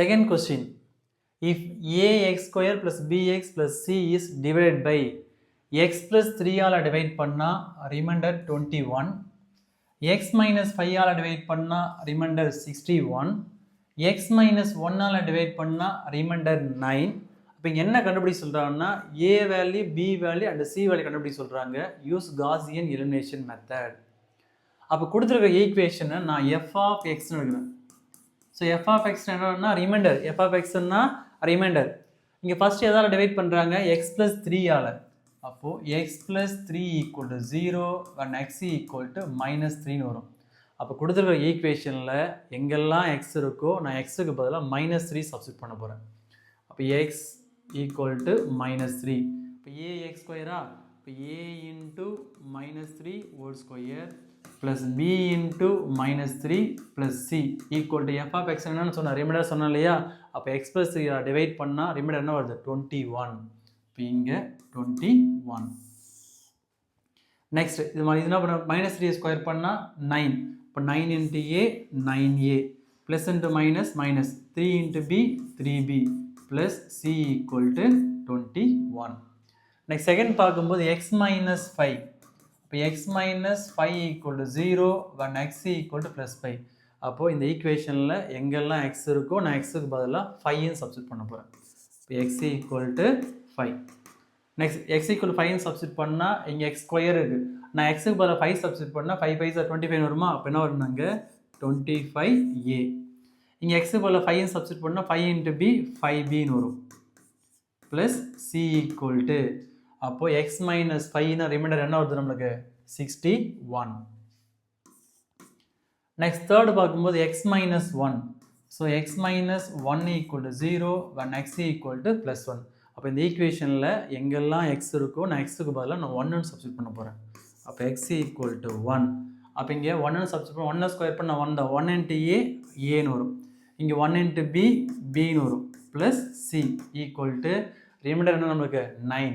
Second question. If ax square plus bx plus c is divided by x plus 3 ஆல் divide பண்ணா remainder 21, x minus 5 ஆல் divide பண்ணா remainder 61, x minus 1 ஆல் divide பண்ணா remainder 9. இப்போ இங்கே என்ன கண்டுபிடி சொல்கிறாங்கன்னா a value b value and c value கண்டுபிடி சொல்கிறாங்க. Use Gaussian elimination method. அப்போ கொடுத்துருக்க ஈக்குவேஷனை நான் f of xன்னு எடுக்கிறேன். ஸோ f of x என்னன்னா ரிமைண்டர், f of xன்னா ரிமைண்டர். இங்கே ஃபஸ்ட்டு எதால் டிவைட் பண்ணுறாங்க x plus 3 ஆல். அப்போது x plus 3 equal to 0 and x equal to minus 3ன்னு வரும். அப்போ கொடுத்துருக்க ஈக்குவேஷனில் எங்கெல்லாம் x இருக்கோ நான் xக்கு பதிலாக minus 3 சப்ஸ்டிட் பண்ண போகிறேன். அப்போ x equal to minus 3. இப்போ ax ஸ்கொயரா, இப்போ a into minus 3 whole square plus b into minus 3 plus c equal to f of x என்னன்னு சொன்ன ரிமைண்டர் சொன்னேன் இல்லையா. அப்போ x plus 3 டிவைட் பண்ணால் ரிமைண்டர் என்ன வருது 21. இப்போ இங்கே 21. நெக்ஸ்ட் இது மாதிரி என்ன பண்ண minus 3 ஸ்கொயர் பண்ணால் 9. இப்போ 9 into a 9a plus into minus minus 3 into b 3b plus c equal to 21. Next second பார்க்கும்போது x minus 5. இப்போ x minus 5 equal to 0 when x equal to plus 5. அப்போது இந்த ஈக்குவேஷனில் எங்கெல்லாம் x இருக்கோ நான் xக்கு பதிலாக 5ன்னு சப்ஸ்டிட் பண்ண போகிறேன். இப்போ x equal to 5. Next x equal to 5ன்னு சப்ஸ்டிட் பண்ணால் இங்கே x ஸ்கொயர் இருக்குது. நான் xக்கு பதிலாக 5 சப்ஸ்டிட் பண்ணால் 5 5 25 வருமா. அப்போ என்ன வரும்னாங்க 25a. இங்கே xக்கு பதிலாக 5ன்னு சப்ஸ்டிட் பண்ணால் 5 into b 5bன்னு வரும். ப்ளஸ் c equal to அப்போது x minus 5னா ரிமைண்டர் என்ன வருது நம்மளுக்கு 61. நெக்ஸ்ட் தேர்டு பார்க்கும்போது x minus 1. So x minus 1 equal to 0 when x equal to plus 1. அப்போ இந்த ஈக்குவேஷனில் எங்கெல்லாம் x இருக்கோ நான் xக்கு பதிலாக நான் 1ன்னு சப்ஸ்டிட் பண்ண போகிறேன். அப்போ x equal to 1. அப்போ இங்கே 1ன்னு சப்ஸ்டிட் பண்ண 1 ஸ்கொயர் பண்ண 1 தான் 1 into a ஏன்னு வரும். இங்கே 1 into b bன்னு வரும். Plus c equal to remainder என்ன நம்மளுக்கு 9.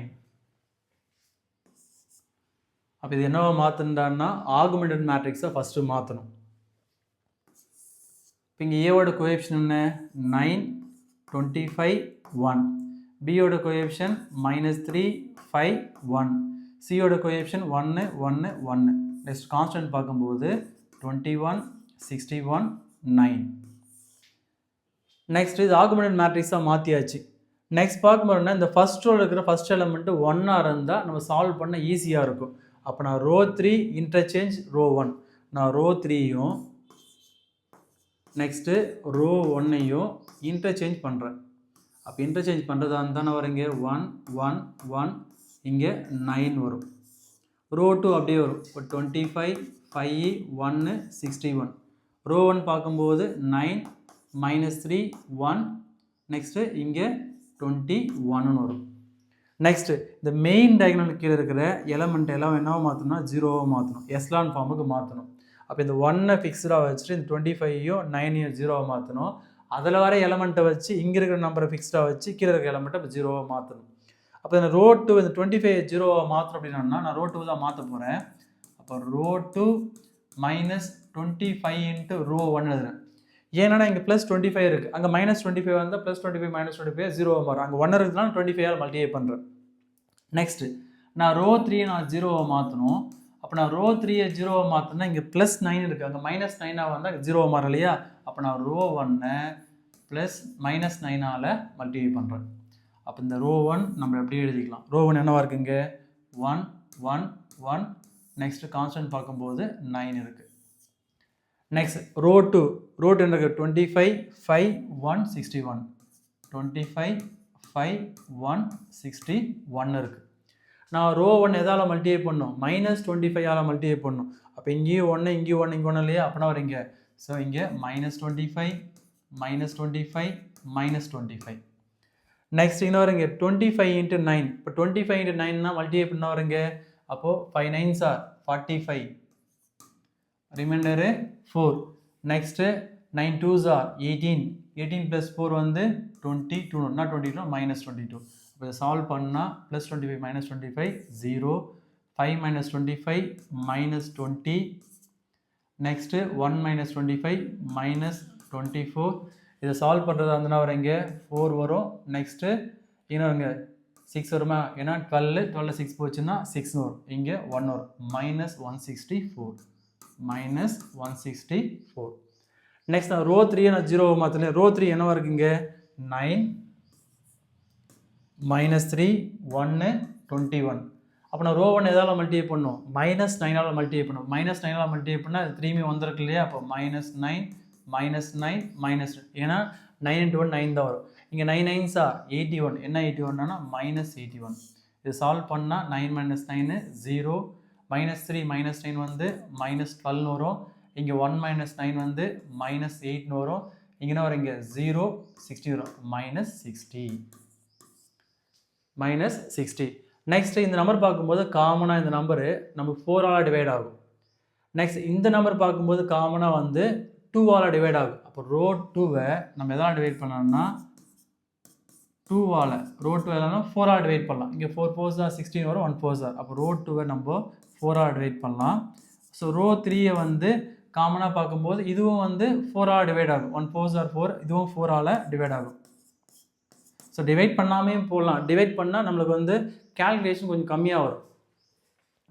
அப்போ இது என்னவா மாற்றணுன்னா ஆகுமெண்டட் மேட்ரிக்ஸை ஃபஸ்ட்டு மாற்றணும். இப்போ இங்கே ஏவோட கோஎஃபிஷியன்ட் என்ன 9 25 1, பியோட கோஎஃபிஷியன்ட் -3 5 1, சியோட கோஎஃபிஷியன்ட் 1 1 1. நெக்ஸ்ட் கான்ஸ்டன்ட் பார்க்கும்போது 21 61 9. நெக்ஸ்ட் இது ஆகுமெண்டட் மேட்ரிக்ஸாக மாற்றியாச்சு. நெக்ஸ்ட் பார்க்கும்போதுன்னா இந்த ஃபஸ்ட் ரோவில் இருக்கிற ஃபஸ்ட் எலமெண்ட்டு 1ஆக இருந்தால் நம்ம சால்வ் பண்ண ஈஸியாக இருக்கும். அப்போ நான் ரோ 3 இன்டர்சேஞ்ச் ரோ 1, நான் ரோ 3யும் நெக்ஸ்ட்டு ரோ 1ஐயும் இன்டர்சேஞ்ச் பண்ணுறேன். அப்போ இன்டர்சேஞ்ச் பண்ணுறதா இருந்தால் நான் வரேங்க 1 1 1 இங்கே 9 வரும். ரோ 2 அப்படியே வரும். இப்போ 25 5 1 61. ரோ 1 பார்க்கும்போது 9 -3 1 நெக்ஸ்ட்டு இங்கே 21 வரும். நெக்ஸ்ட்டு இந்த மெயின் டயகனல் கீழே இருக்கிற எலமெண்ட் எல்லாம் என்னவோ மாற்றணும்னா 0வாக மாற்றணும், எஸ்லான் ஃபார்முக்கு மாற்றணும். அப்போ இந்த 1 ஃபிக்ஸ்டாக வச்சுட்டு இந்த 25யும் 9யும் 0வாக மாற்றணும். அதில் வர எலமெண்ட்டை வச்சு இங்கே இருக்கிற நம்பரை ஃபிக்ஸ்டாக வச்சு கீழே இருக்கிற எலமெண்ட்டை இப்போ 0வாக மாற்றணும். அப்போ இந்த ரோ 2 இந்த 25 0வாக மாற்றணும் அப்படின்னா நான் ரோ 2 தான் மாற்ற போகிறேன். அப்போ ரோ 2 -25 into ரோ 1 எழுதுறேன். ஏன்னா இங்கே ப்ளஸ் 25 இருக்குது, அங்கே -25 வந்தால் ப்ளஸ் 25 -25 0வாக மாறும். அங்கே 1 இருக்குதுனால 25ஆல் மல்டிப்ளை பண்ணுறேன். நெக்ஸ்ட்டு நான் ரோ 3 நான் 0வாக மாற்றணும். அப்போ நான் ரோ 3 0வாக மாற்றினா இங்கே ப்ளஸ் 9 இருக்குது, அங்கே -9ஆக வந்தால் 0வாக மாறும் இல்லையா. அப்போ நான் ரோ 1 ப்ளஸ் -9ஆல் மல்டிப்ளை பண்ணுறேன். அப்போ இந்த ரோ 1 நம்ம எப்படி எழுதிக்கலாம். ரோ 1 என்னவா இருக்குங்க 1 1 1. நெக்ஸ்ட்டு கான்ஸ்டன்ட் பார்க்கும்போது 9 இருக்குது. நெக்ஸ்ட் ரோ 2 எனக்கு 25 5 1 61, 25 5 1 61 இருக்குது. நான் ரோ 1 எதால் மல்டிப்ளை பண்ணணும் -25ஆல் மல்டிப்ளை பண்ணணும். அப்போ இங்கேயும் 1 இங்கேயும் 1 இங்கே 1 இல்லையா. அப்படின்னா வரீங்க. ஸோ இங்கே -25 -25 -25. நெக்ஸ்ட் இன்னும் வருங்க 25 into 9. இப்போ 25 into 9னா மல்டிப்ளை பண்ண வருங்க. அப்போது 5 9s are 45, remainder 4. Next 9 2s are 18, 18 + 4 வந்து 22, not 22 -22. இப்போ சால்வ் பண்ணால் +25 -25 0, 5 -25 -20. நெக்ஸ்ட்டு 1 -25 -24. இதை சால்வ் பண்ணுறது வந்துன்னா வரும் இங்கே 4 வரும். நெக்ஸ்ட்டு இன்னொருங்க 6 வருமா, ஏன்னா 12 6 போச்சுன்னா 6 வரும். இங்கே 1 வரும். -164 -164. நெக்ஸ்ட் நான் ரோ 3 நான் 0 மாற்றல. ரோ 3 என்னவா இருக்குங்க 9 -3 1 21. அப்போ நான் ரோ 1 எதால் மல்டிப்ளை பண்ணும் -9ஆல் மல்டிப்ளை பண்ணும். -9ஆல் மல்டிப்ளை பண்ணால் அது 3 வந்துருக்கு இல்லையா. அப்போ -9 -9 ஏன்னா 9 × 1 9 தான் வரும். இங்கே 9 9s 81. என்ன 81னா -81. இது சால்வ் பண்ணால் 9 - 9 0 -3 -9 வந்து -12 வரும். இங்கே 1 - 9 வந்து -8 வரும். இங்கே என்ன வரும், இங்கே 0 60 வரும். -60. நெக்ஸ்ட் இந்த நம்பர் பார்க்கும்போது காமனாக இந்த நம்பரு நமக்கு 4ஆல் டிவைட் ஆகும். நெக்ஸ்ட் இந்த நம்பர் பார்க்கும்போது காமனாக வந்து 2ஆல் டிவைட் ஆகும். அப்போ ரோ 2வை நம்ம எதால் டிவைட் பண்ணோம்னா 2ஆல், ரோ 2 எல்லாம் 4ஆல் டிவைட் பண்ணலாம். இங்கே 4 4s 16 வரும், 1 4s. அப்போ ரோ 2வை நம்ம 4ஆல் டிவைட் பண்ணலாம். ஸோ ரோ 3யை வந்து காமனாக பார்க்கும்போது இதுவும் வந்து 4ஆல் டிவைட் ஆகும். 1 4s 4, இதுவும் 4ஆல் டிவைட் ஆகும். ஸோ டிவைட் பண்ணாமையும் போடலாம். டிவைட் பண்ணால் நம்மளுக்கு வந்து கேல்குலேஷன் கொஞ்சம் கம்மியாக வரும்.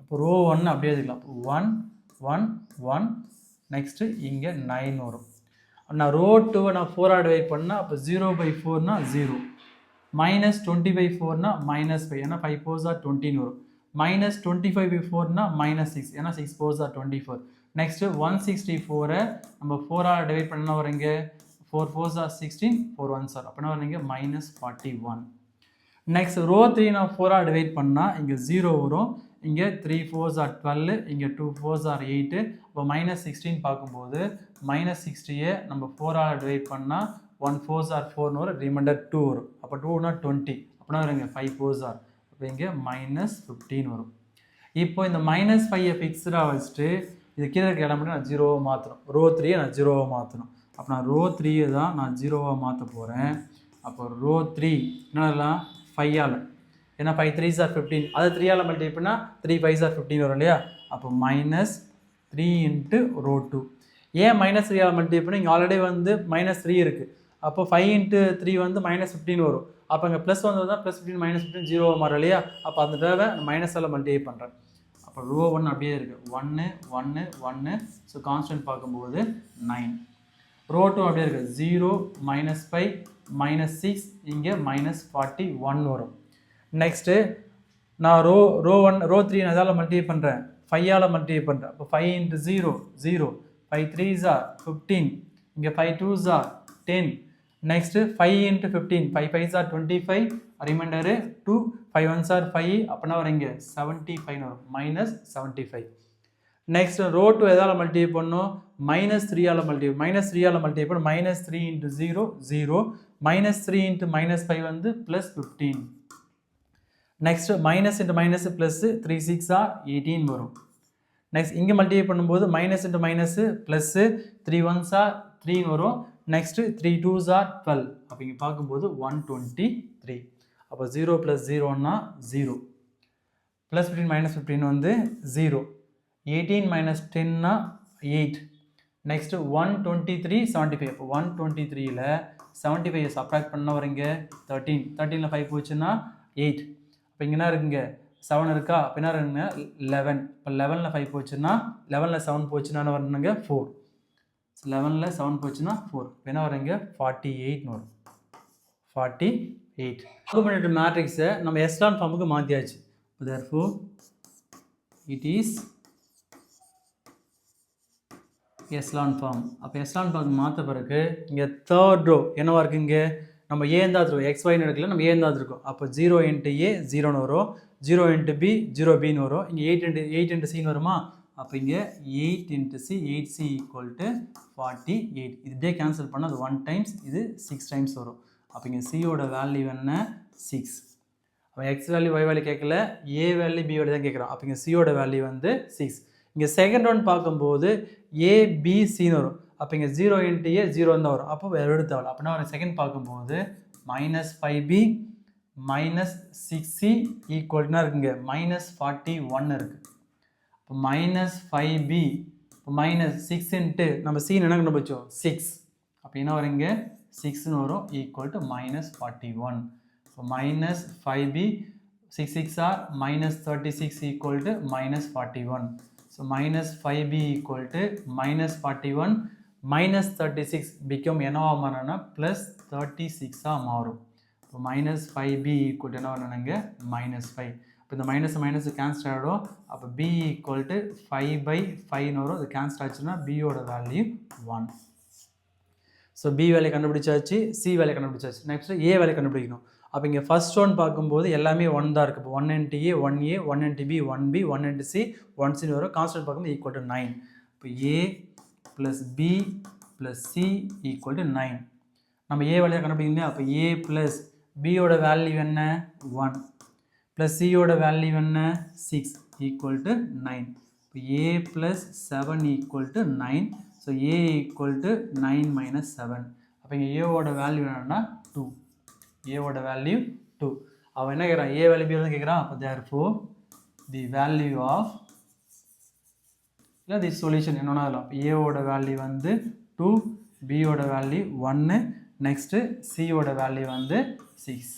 அப்போ ரோ 1 அப்படியே எழுதிக்கலாம். 1 1 1. நெக்ஸ்ட்டு இங்கே 9 வரும். நான் ரோ 2வை நான் 4ஆல் டிவைட் பண்ணால் அப்போ 0/4னா 0, -20/4னா -5, ஏன்னா 5 4s 20 வரும். -25/4னா -6, ஏன்னா 6 4s 24. நெக்ஸ்ட்டு 164ை நம்ம 4ஆல் டிவைட் பண்ணால் வரீங்க 4 4s 16, 4 1s. அப்படின்னா வரீங்க -41. நெக்ஸ்ட் ரோ 3 நான் 4ஆல் டிவைட் பண்ணால் இங்கே 0 வரும். இங்கே 3 4s 12, இங்கே 2 4s 8. இப்போ -16 பார்க்கும்போது -60யை நம்ம 4ஆல் டிவைட் பண்ணால் 1 4s 4 வரும், ரிமைண்டர் 2 வரும். அப்போ 2னா 20. அப்படின்னா வருங்க 5 4s. அப்போ இங்கே -15 வரும். இப்போ இந்த -5ஐ ஃபிக்ஸ்டாக வச்சுட்டு இது கீழே இருக்க இடம் மட்டும் நான் 0வாக மாற்றணும். ரோ 3யை நான் 0வாக மாற்றணும். அப்போ நான் ரோ 3யை தான் நான் 0வாக மாற்ற போகிறேன். அப்போ ரோ 3 என்னெல்லாம் 5ஆல், ஏன்னா 5 3s 15, அதை 3ஆல் மல்டிப்ளை பண்ணால் 3 5s 15 வரும் இல்லையா. அப்போ -3 × ரோ 2. ஏன் -3ஆல் மல்டிப்ளை பண்ணி, இங்கே ஆல்ரெடி வந்து -3 இருக்குது. அப்போ 5 × 3 வந்து -15 வரும். அப்போ இங்கே ப்ளஸ் வந்தது தான் +15 -15 0வாக மாறும் இல்லையா. அப்போ அந்த தடவை -ஆல் மல்டிப்ளை பண்ணுறேன். அப்போ ரோ 1 அப்படியே இருக்குது 1 1 1. ஸோ கான்ஸ்டன்ட் பார்க்கும்போது 9. ரோ 2 அப்படியே இருக்குது 0 -5 -6, இங்கே -41 வரும். நெக்ஸ்ட்டு நான் ரோ 3 நான் எதால் மல்டிப்ளை பண்ணுறேன் 5ஆல் மல்டிப்ளை பண்ணுறேன். அப்போ 5 × 0 0, 5 3s 15, இங்கே 5 2s 10. Next 5 × 15, 5 5s 25, remainder 2, 5 1s 5. அப்படின்னா வரும் இங்கே 75 வரும், -75. நெக்ஸ்ட் ரோ 2 எதால் மல்டிப்ளை பண்ணணும் -3ஆல் மல்டிப்ளை, -3ஆல் மல்டிப்ளை பண்ண -3 × 0 0, -3 × -5 வந்து +15. நெக்ஸ்ட் -× ப்ளஸ் 3 6 18 வரும். நெக்ஸ்ட் இங்கே மல்டிப்ளை பண்ணும்போது -× ப்ளஸ் 3 1s 3 வரும். Next 3 2s 12. அப்போ இங்கே பார்க்கும்போது 123. அப்போ 0 + 0னா 0, +15 -15 வந்து 0, 18 - 10னா 8. நெக்ஸ்ட்டு 123 75. அப்போ 123ல் 75 சப்ராக்ட் பண்ண வரீங்க 13, 13ல் 5 போச்சுன்னா 8. அப்போ இங்கே என்ன இருக்குங்க 7 இருக்கா. அப்போ என்ன இருக்குங்க 11. இப்போ 11ல் 5 போச்சுன்னா 11ல் 7 போச்சுன்னா வரணுங்க 4. 11ல் 7 போச்சுன்னா 4. இப்போ என்ன வரீங்க 48 வரும். 48. ஆகுமெண்டட் மேட்ரிக்ஸை நம்ம எஸ்லான் ஃபார்முக்கு மாற்றியாச்சு. therefore it is echelon form. அப்போ எஸ்லான் ஃபார்ம் மாற்ற பிறகு இங்கே தேர்ட் ரோ என்னவா இருக்குது, இங்கே நம்ம ஏன் தான் இருக்கும், XYன்னு எடுக்கல, நம்ம ஏன் தான் இருக்கும். அப்போ 0 × A 0ன்னு வரும், 0 × B 0Bன்னு வரும். இங்கே 8 × Cன்னு வருமா. அப்போ இங்கே 8 × C 8C = 48. இதே கேன்சல் பண்ணால் அது 1 டைம்ஸ், இது 6 டைம்ஸ் வரும். அப்போ இங்கே சியோட வேல்யூ என்ன 6. அப்போ எக்ஸ் வேல்யூ ஒய் வேல்யூ கேட்கல, ஏ வேல்யூ பி வேல்யூ தான் கேட்குறோம். அப்போ இங்கே சியோட வேல்யூ வந்து 6. இங்கே செகண்ட் ஒன் பார்க்கும்போது ஏபிசின்னு வரும். அப்போ இங்கே 0 × A 0 தான் வரும். அப்போ எடுத்து தேவை. அப்படின்னா ஒரு செகண்ட் பார்க்கும்போது -5B -6C ஈக்குவல்னா இருக்குங்க -41 இருக்குது. இப்போ -5B இப்போ -6 × நம்ம C என்ன கண்டுபிடிச்சோம் 6. அப்போ என்ன வருங்க 6ன்னு வரும் equal to minus 41. So minus 5b 6 6 are minus 36 equal to minus 41. So minus 5b equal to minus 41 minus 36 become என்னவா மாறனா plus 36 மாறும். So minus 5b equal to என்னவா நாங்க minus 5. இப்போ இந்த மைனஸ் மைனஸ் கேன்சல் ஆகிடும். அப்போ b equal to 5/5 வரும். அது கேன்சல் ஆச்சுன்னா b ஓட வேல்யூ 1. ஸோ b வேல்யூ கண்டுபிடிச்சாச்சு, c வேல்யூ கண்டுபிடிச்சாச்சு. நெக்ஸ்ட் a வேல்யூ கண்டுபிடிக்கணும். அப்போ இங்கே ஃபர்ஸ்ட் ஒன் பார்க்கும்போது எல்லாமே 1 தான் இருக்குது. இப்போ 1 into a 1a 1 into b 1b 1 into c 1c வரும். கான்ஸ்டன்ட் பார்க்கும்போது ஈக்குவல் டு 9. இப்போ a plus b plus c equal to 9. நம்ம a வேல்யூ கண்டுபிடிக்கணும். அப்போ a ப்ளஸ் b ஓட வேல்யூ என்ன 1 ப்ளஸ் c ஓட வேல்யூ என்ன 6 ஈக்குவல் டு 9. இப்போ a plus 7 equal to 9. So a equal to 9 minus 7. அப்போ இங்கே a ஓட வேல்யூ என்னன்னா 2. a ஓட வேல்யூ 2. அவன் என்ன கேட்குறான், a வேல்யூ b வந்து கேட்குறான். அப்போ therefore the value of இல்லை தி சொல்யூஷன் என்னன்னா அதில் a ஓட வேல்யூ வந்து 2, b ஓட வேல்யூ 1, நெக்ஸ்ட்டு c ஓட வேல்யூ வந்து 6.